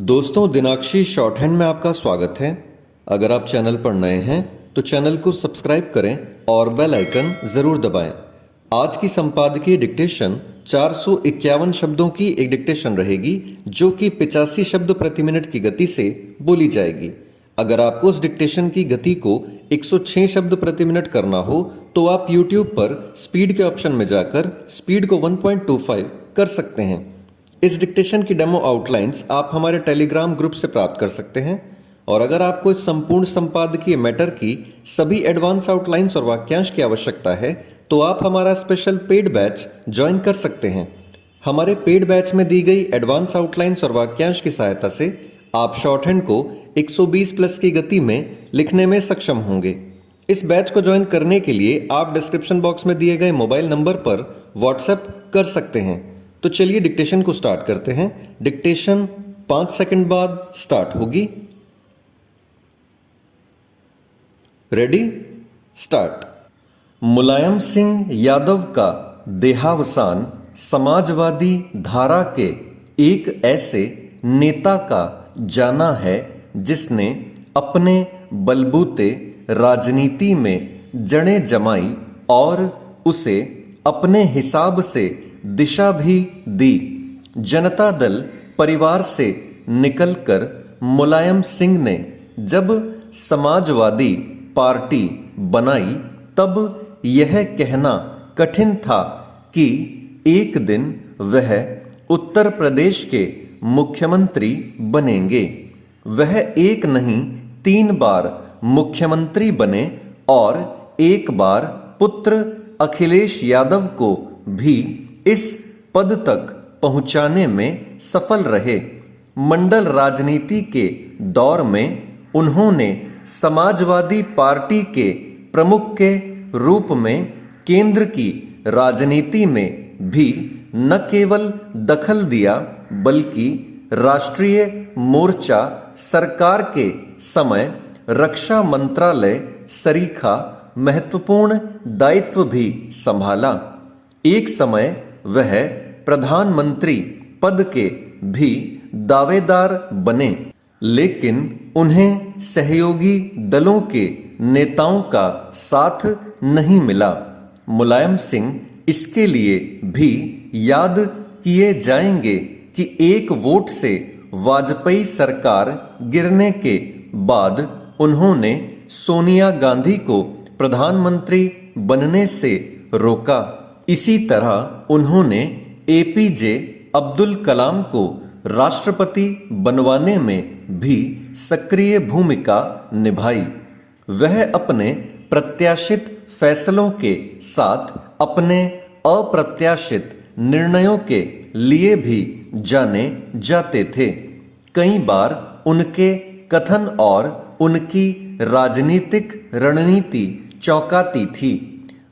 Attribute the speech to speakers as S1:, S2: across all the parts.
S1: दोस्तों, दिनाक्षी short hand में आपका स्वागत है। अगर आप चैनल पर नए हैं तो चैनल को सब्सक्राइब करें और बेल आइकन जरूर दबाएं। आज की संपादकीय डिक्टेशन 451 शब्दों की एक डिक्टेशन रहेगी जो कि 85 शब्द प्रति मिनट की गति से बोली जाएगी। अगर आपको उस डिक्टेशन की गति को 106 शब्द प्रति मिनट करना हो तो आप YouTube पर स्पीड के ऑप्शन में जाकर स्पीड को 1.25 कर सकते हैं। इस डिक्टेशन की डेमो आउटलाइंस आप हमारे टेलीग्राम ग्रुप से प्राप्त कर सकते हैं। और अगर आपको इस संपूर्ण संपादकीय मैटर की सभी एडवांस आउटलाइंस और वाक्यांश की आवश्यकता है तो आप हमारा स्पेशल पेड बैच ज्वाइन कर सकते हैं। हमारे पेड बैच में दी गई एडवांस आउटलाइंस और वाक्यांश की सहायता से आप शॉर्ट हैंड को 120 प्लस की गति में लिखने में सक्षम होंगे। इस बैच को ज्वाइन करने के लिए आप डिस्क्रिप्शन बॉक्स में दिए गए मोबाइल नंबर पर व्हाट्सएप कर सकते हैं। तो चलिए डिक्टेशन को स्टार्ट करते हैं। डिक्टेशन 5 सेकंड बाद स्टार्ट होगी। Ready, start. मुलायम सिंह यादव का देहावसान समाजवादी धारा के एक ऐसे नेता का जाना है जिसने अपने बलबूते राजनीति में जड़ें जमाई और उसे अपने हिसाब से दिशा भी दी। जनता दल परिवार से निकलकर मुलायम सिंह ने जब समाजवादी पार्टी बनाई तब यह कहना कठिन था कि एक दिन वह उत्तर प्रदेश के मुख्यमंत्री बनेंगे। वह एक नहीं 3 बार मुख्यमंत्री बने और एक बार पुत्र अखिलेश यादव को भी इस पद तक पहुंचाने में सफल रहे। मंडल राजनीति के दौर में उन्होंने समाजवादी पार्टी के प्रमुख के रूप में केंद्र की राजनीति में भी न केवल दखल दिया बल्कि राष्ट्रीय मोर्चा सरकार के समय रक्षा मंत्रालय सरीखा महत्वपूर्ण दायित्व भी संभाला। एक समय वह प्रधानमंत्री पद के भी दावेदार बने, लेकिन उन्हें सहयोगी दलों के नेताओं का साथ नहीं मिला। मुलायम सिंह इसके लिए भी याद किए जाएंगे कि एक वोट से वाजपेयी सरकार गिरने के बाद उन्होंने सोनिया गांधी को प्रधानमंत्री बनने से रोका। इसी तरह उन्होंने एपीजे अब्दुल कलाम को राष्ट्रपति बनवाने में भी सक्रिय भूमिका निभाई। वह अपने प्रत्याशित फैसलों के साथ अपने अप्रत्याशित निर्णयों के लिए भी जाने जाते थे। कई बार उनके कथन और उनकी राजनीतिक रणनीति चौंकाती थी।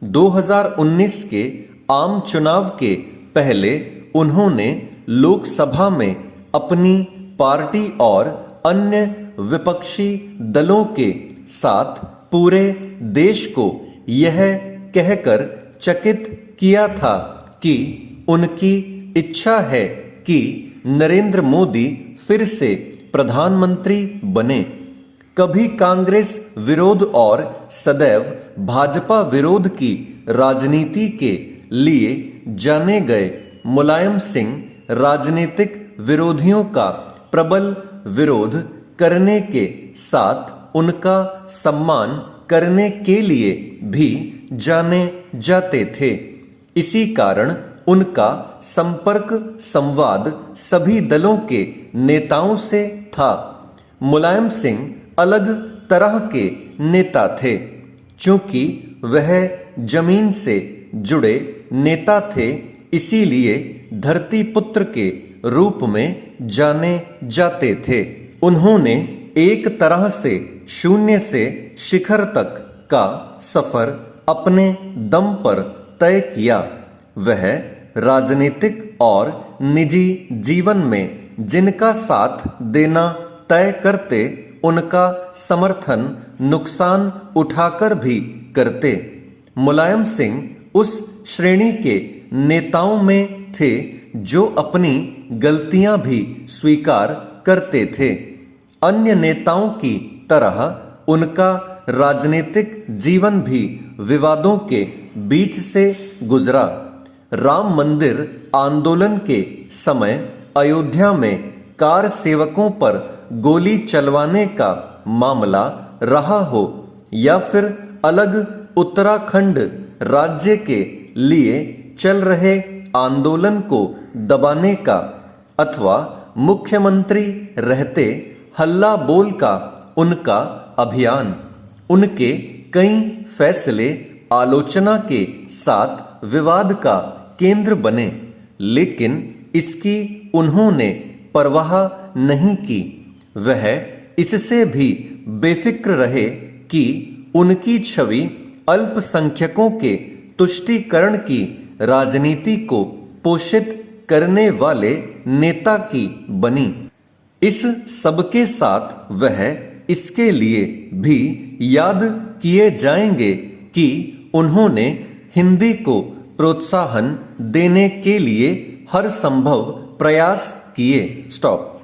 S1: 2019 के आम चुनाव के पहले उन्होंने लोकसभा में अपनी पार्टी और अन्य विपक्षी दलों के साथ पूरे देश को यह कहकर चकित किया था कि उनकी इच्छा है कि नरेंद्र मोदी फिर से प्रधानमंत्री बने। कभी कांग्रेस विरोध और सदैव भाजपा विरोध की राजनीति के लिए जाने गए मुलायम सिंह राजनीतिक विरोधियों का प्रबल विरोध करने के साथ उनका सम्मान करने के लिए भी जाने जाते थे। इसी कारण उनका संपर्क संवाद सभी दलों के नेताओं से था। मुलायम सिंह अलग तरह के नेता थे। चूंकि वह जमीन से जुड़े नेता थे, इसीलिए धरती पुत्र के रूप में जाने जाते थे। उन्होंने एक तरह से शून्य से शिखर तक का सफर अपने दम पर तय किया। वह राजनीतिक और निजी जीवन में जिनका साथ देना तय करते उनका समर्थन नुकसान उठाकर भी करते। मुलायम सिंह उस श्रेणी के नेताओं में थे जो अपनी गलतियां भी स्वीकार करते थे। अन्य नेताओं की तरह उनका राजनीतिक जीवन भी विवादों के बीच से गुजरा। राम मंदिर आंदोलन के समय अयोध्या में कार सेवकों पर गोली चलवाने का मामला रहा हो या फिर अलग उत्तराखंड राज्य के लिए चल रहे आंदोलन को दबाने का, अथवा मुख्यमंत्री रहते हल्ला बोल का उनका अभियान, उनके कई फैसले आलोचना के साथ विवाद का केंद्र बने, लेकिन इसकी उन्होंने परवाह नहीं की। वह इससे भी बेफिक्र रहे कि उनकी छवि अल्पसंख्यकों के तुष्टीकरण की राजनीति को पोषित करने वाले नेता की बनी। इस सबके साथ वह इसके लिए भी याद किए जाएंगे कि उन्होंने हिंदी को प्रोत्साहन देने के लिए हर संभव प्रयास किए। स्टॉप।